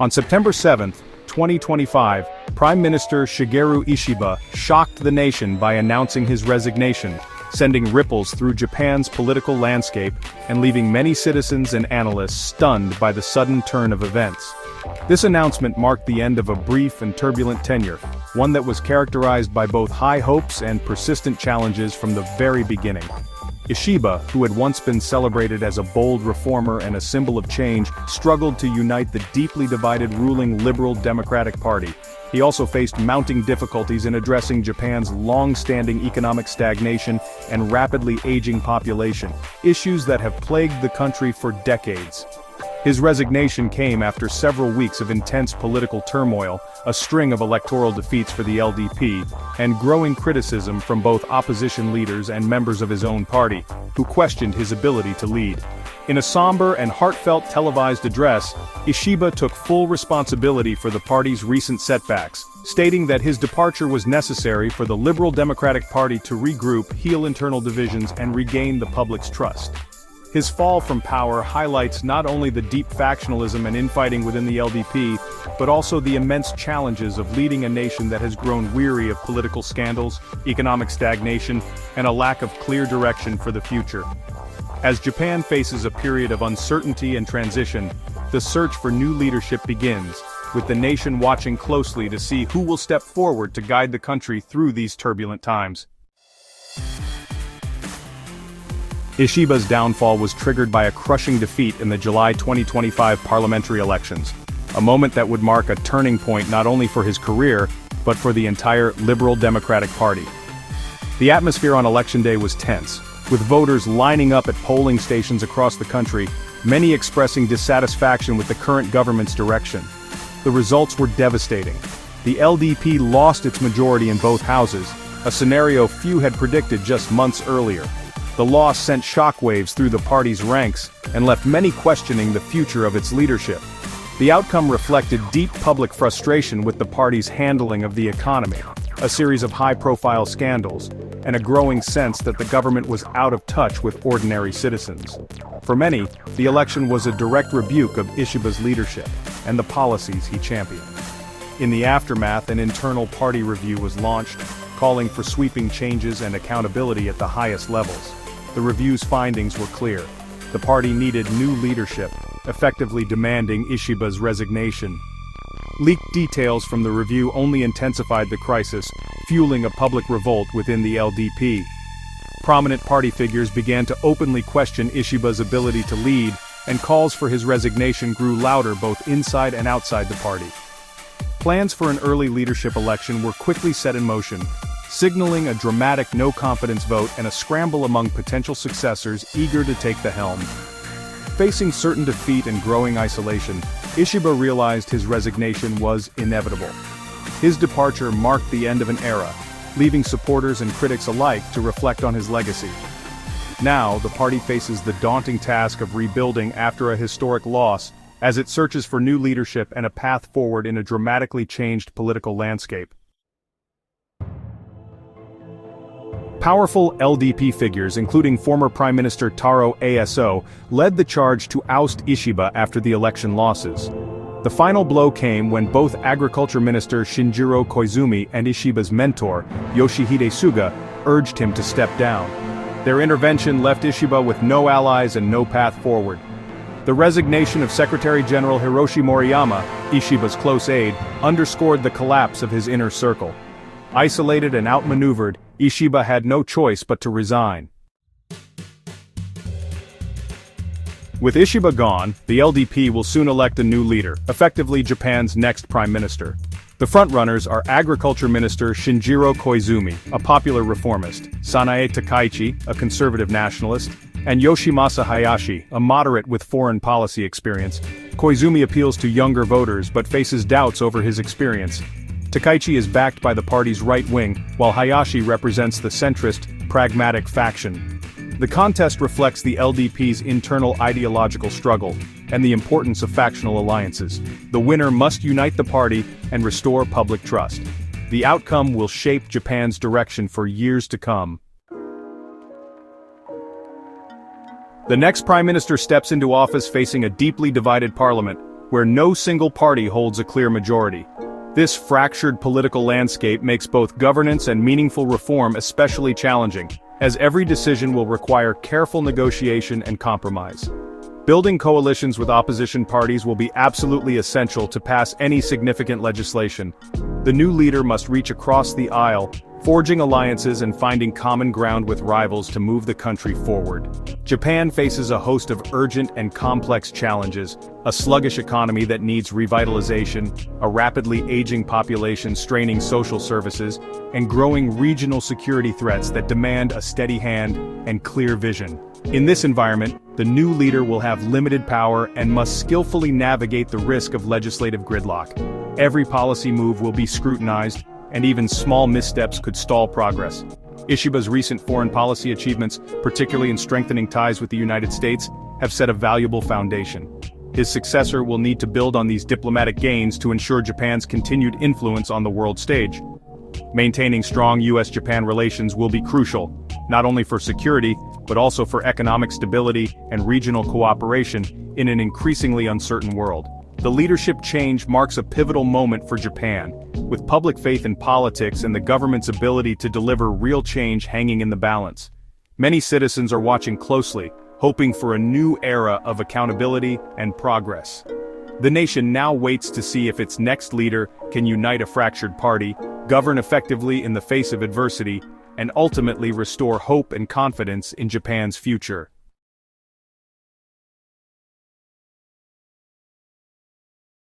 On September 7, 2025, Prime Minister Shigeru Ishiba shocked the nation by announcing his resignation, sending ripples through Japan's political landscape and leaving many citizens and analysts stunned by the sudden turn of events. This announcement marked the end of a brief and turbulent tenure, one that was characterized by both high hopes and persistent challenges from the very beginning. Ishiba, who had once been celebrated as a bold reformer and a symbol of change, struggled to unite the deeply divided ruling Liberal Democratic Party. He also faced mounting difficulties in addressing Japan's long-standing economic stagnation and rapidly aging population, issues that have plagued the country for decades. His resignation came after several weeks of intense political turmoil, a string of electoral defeats for the LDP, and growing criticism from both opposition leaders and members of his own party, who questioned his ability to lead. In a somber and heartfelt televised address, Ishiba took full responsibility for the party's recent setbacks, stating that his departure was necessary for the Liberal Democratic Party to regroup, heal internal divisions, and regain the public's trust. His fall from power highlights not only the deep factionalism and infighting within the LDP, but also the immense challenges of leading a nation that has grown weary of political scandals, economic stagnation, and a lack of clear direction for the future. As Japan faces a period of uncertainty and transition, the search for new leadership begins, with the nation watching closely to see who will step forward to guide the country through these turbulent times. Ishiba's downfall was triggered by a crushing defeat in the July 2025 parliamentary elections, a moment that would mark a turning point not only for his career, but for the entire Liberal Democratic Party. The atmosphere on election day was tense, with voters lining up at polling stations across the country, many expressing dissatisfaction with the current government's direction. The results were devastating. The LDP lost its majority in both houses, a scenario few had predicted just months earlier. The loss sent shockwaves through the party's ranks and left many questioning the future of its leadership. The outcome reflected deep public frustration with the party's handling of the economy, a series of high-profile scandals, and a growing sense that the government was out of touch with ordinary citizens. For many, the election was a direct rebuke of Ishiba's leadership and the policies he championed. In the aftermath, an internal party review was launched, calling for sweeping changes and accountability at the highest levels. The review's findings were clear. The party needed new leadership, effectively demanding Ishiba's resignation. Leaked details from the review only intensified the crisis, fueling a public revolt within the LDP. Prominent party figures began to openly question Ishiba's ability to lead, and calls for his resignation grew louder both inside and outside the party. Plans for an early leadership election were quickly set in motion, signaling a dramatic no-confidence vote and a scramble among potential successors eager to take the helm. Facing certain defeat and growing isolation, Ishiba realized his resignation was inevitable. His departure marked the end of an era, leaving supporters and critics alike to reflect on his legacy. Now, the party faces the daunting task of rebuilding after a historic loss, as it searches for new leadership and a path forward in a dramatically changed political landscape. Powerful LDP figures, including former Prime Minister Taro Aso, led the charge to oust Ishiba after the election losses. The final blow came when both Agriculture Minister Shinjiro Koizumi and Ishiba's mentor, Yoshihide Suga, urged him to step down. Their intervention left Ishiba with no allies and no path forward. The resignation of Secretary General Hiroshi Moriyama, Ishiba's close aide, underscored the collapse of his inner circle. Isolated and outmaneuvered, Ishiba had no choice but to resign. With Ishiba gone, the LDP will soon elect a new leader, effectively Japan's next prime minister. The frontrunners are Agriculture Minister Shinjiro Koizumi, a popular reformist, Sanae Takaichi, a conservative nationalist, and Yoshimasa Hayashi, a moderate with foreign policy experience. Koizumi appeals to younger voters but faces doubts over his experience. Takaichi is backed by the party's right wing, while Hayashi represents the centrist, pragmatic faction. The contest reflects the LDP's internal ideological struggle and the importance of factional alliances. The winner must unite the party and restore public trust. The outcome will shape Japan's direction for years to come. The next prime minister steps into office facing a deeply divided parliament, where no single party holds a clear majority. This fractured political landscape makes both governance and meaningful reform especially challenging, as every decision will require careful negotiation and compromise. Building coalitions with opposition parties will be absolutely essential to pass any significant legislation. The new leader must reach across the aisle, forging alliances and finding common ground with rivals to move the country forward. Japan faces a host of urgent and complex challenges: a sluggish economy that needs revitalization, a rapidly aging population straining social services, and growing regional security threats that demand a steady hand and clear vision. In this environment, the new leader will have limited power and must skillfully navigate the risk of legislative gridlock. Every policy move will be scrutinized, and even small missteps could stall progress. Ishiba's recent foreign policy achievements, particularly in strengthening ties with the United States, have set a valuable foundation. His successor will need to build on these diplomatic gains to ensure Japan's continued influence on the world stage. Maintaining strong US-Japan relations will be crucial, not only for security, but also for economic stability and regional cooperation in an increasingly uncertain world. The leadership change marks a pivotal moment for Japan, with public faith in politics and the government's ability to deliver real change hanging in the balance. Many citizens are watching closely, hoping for a new era of accountability and progress. The nation now waits to see if its next leader can unite a fractured party, govern effectively in the face of adversity, and ultimately restore hope and confidence in Japan's future.